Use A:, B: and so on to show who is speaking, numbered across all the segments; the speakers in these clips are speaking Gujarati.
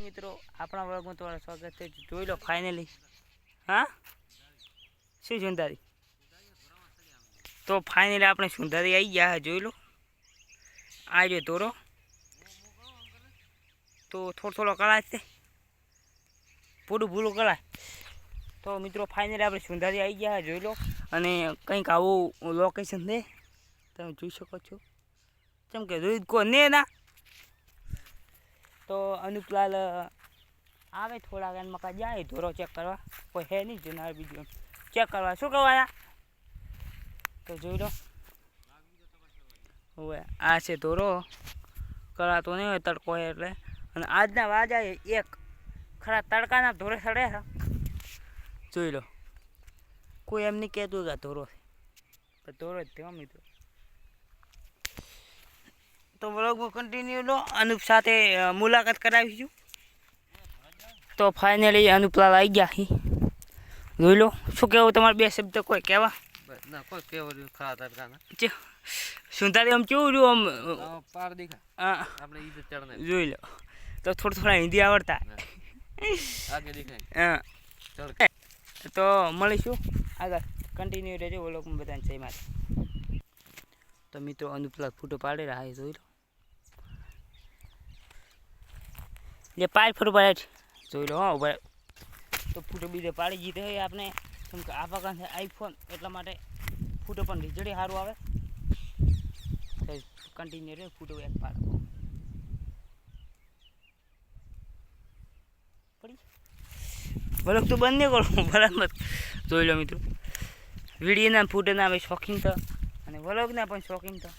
A: મિત્રો આપણા વર્ગમાં તમારું સ્વાગત છે. જોઈ લો ફાઇનલી. હા શું સુંધારી? તો ફાઇનલી આપણે સુંધારી આવી ગયા. જોઈ લો આ જો તોરો તો થોડો કળાય છે, પૂરું ભૂલું કળાય. તો મિત્રો ફાઇનલી આપણે સુંધારી આવી ગયા. જોઈ લો અને કંઈક આવું લોકેશન છે, તમે જોઈ શકો છો. કેમ કે જોઈ કોઈ ને ના તો અનુપલાલ આવે થોડા ગાન મકા જાય ધોરો ચેક કરવા. કોઈ હે નહીં જનાર બીજું ચેક કરવા. શું કરવાના? તો જોઈ લો હવે આ છે ધોરો. કરાતો નહીં હોય તડકો હોય એટલે. અને આજના વાજા એક ખરા તડકાના ધોરે સડે છે. જોઈ લો કોઈ એમ નહીં કહેતું કે ધોરો છે, ધોરો જ થયો મિત્રો. તો વ્લોગમાં કન્ટિન્યુ લો. અનુપ સાથે મુલાકાત કરાવીશું. તો ફાઇનલી અનુપલાલ આવી ગયા. જોઈ લો શું કહેવું તમારે બે શબ્દ કોઈ કહેવા?
B: ના કોઈ કેવું ખરા તડકાના
A: સુંધારી આમ કેવું રહ્યું આમ
B: પાર દેખા આપણે ઈ ચડને
A: જોઈ લો. તો થોડા હિન્દી આવડતા
B: આગે દેખાય.
A: હા તો મળીશું આગળ. કન્ટિન્યુ રહેજો વ્લોગમાં. બધાને જય માતા. તો મિત્રો અનુપલાલ ફોટો પાડી રહ્યા છે. જોઈ લો જે પાડ ફોટો પાડે છે. જોઈ લો. હા ઉભા તો ફોટો બીજો પાડી જીતે હોય આપણે. કેમ કે આ પ્રકાર છે આઈફોન, એટલા માટે ફોટો પણ વીજળી સારું આવે. કન્ટિન્યુ રહે ફોટો એક પાડો પડી વ્લોગ તો બંધ નહીં કરું બરાબર. જોઈ લો મિત્રો વિડીયોના ફોટોના અમે શોખીન તો અને વ્લોગના પણ શોખીન તો.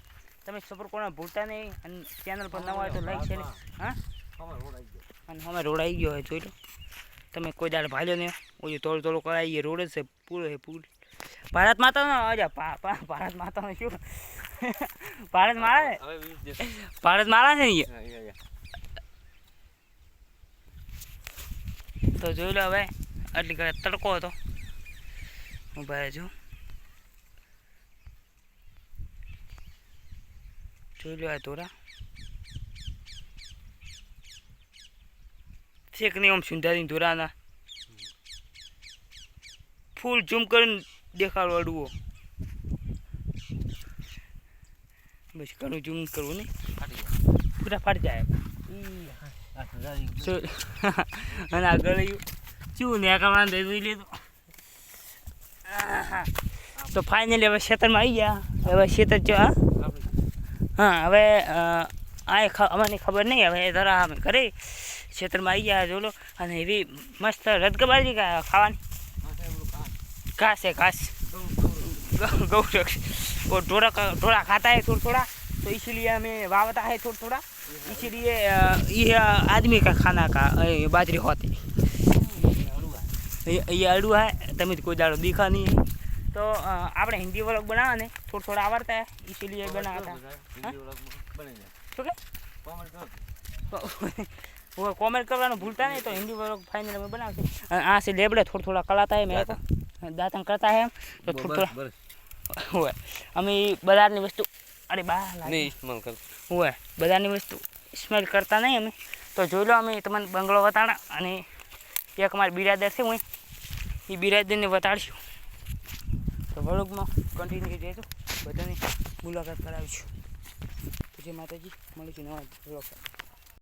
A: તમે સપોર્ટ કોને ભૂલતા નહીં. અને ચેનલ પર નવા હોય તો લાઈક છે. હા અને અમે રોડ આવી ગયો હોય. જોઈ લો તમે કોઈ દાડ ભાલ્યો નહીં. ઓછું થોડું કરાવી ગયો. રોડ જ છે પૂરો છે પૂરો. ભારત માતાનો અજા ભારત માતાનો શું ભારત મારા ભારત મારા છે ને. તો જોઈ લો હવે આટલી ઘરે તડકો હતો. હું ભાઈ છું. જોઈ લો આ ધોરા શેક નહીં આમ સુંધારી ધોરાના ફૂલ ઝૂમ કરીને દેખાડો અડવો. બસ ઘણું ઝૂમ કરવું નહીં, પૂરા ફાટી જાય. અને આ ગળ્યું શું ને કરવાનું જોઈ લીધું. તો ફાઇનલી હવે ખેતરમાં આવી ગયા. હવે ખેતર જો હા હવે આ અમને ખબર નહીં. હવે જરા અમે કરી ખેતરમાં આવી ગયા. જોલો અને એવી મસ્ત રદગબાજી ખાવાની घास है घास गौरक्ष और ढोरा खाता है थोड़ा तो इसीलिए हमें वावता है थोड़ा इसीलिए ये आदमी का खाना का बाजरी होती. ये अड़ुआ है. तमित कोई दाड़ो दिखा नहीं है. तो आपने हिंदी व्लॉग बनावा ने थोड़ा आवड़ता है इसीलिए बनाता. वो कमेंट करना भूलता नहीं. तो हिंदी व्लॉग फाइनल में बनाते. आ से लेबड़े थोड़ा कलाता है. मेरे को दातन करता है तो थोड़ा हुआ अमी बाजारनी वस्तु अरे बहार नहीं स्मेल कर हुआ बाजारनी वस्तु स्मेल करता नहीं अमे. तो जो लो अमे तमने बंगलो बताड़ा अने एक अमार बिरादर छे हुई ए बिरादरने बताड़शुं. तो व्लॉगमां कन्टिन्यू रहेજો. બધાની મુલાકાત કરાવીશું. જય માતાજી. મળીશું નવા વ્લોગ.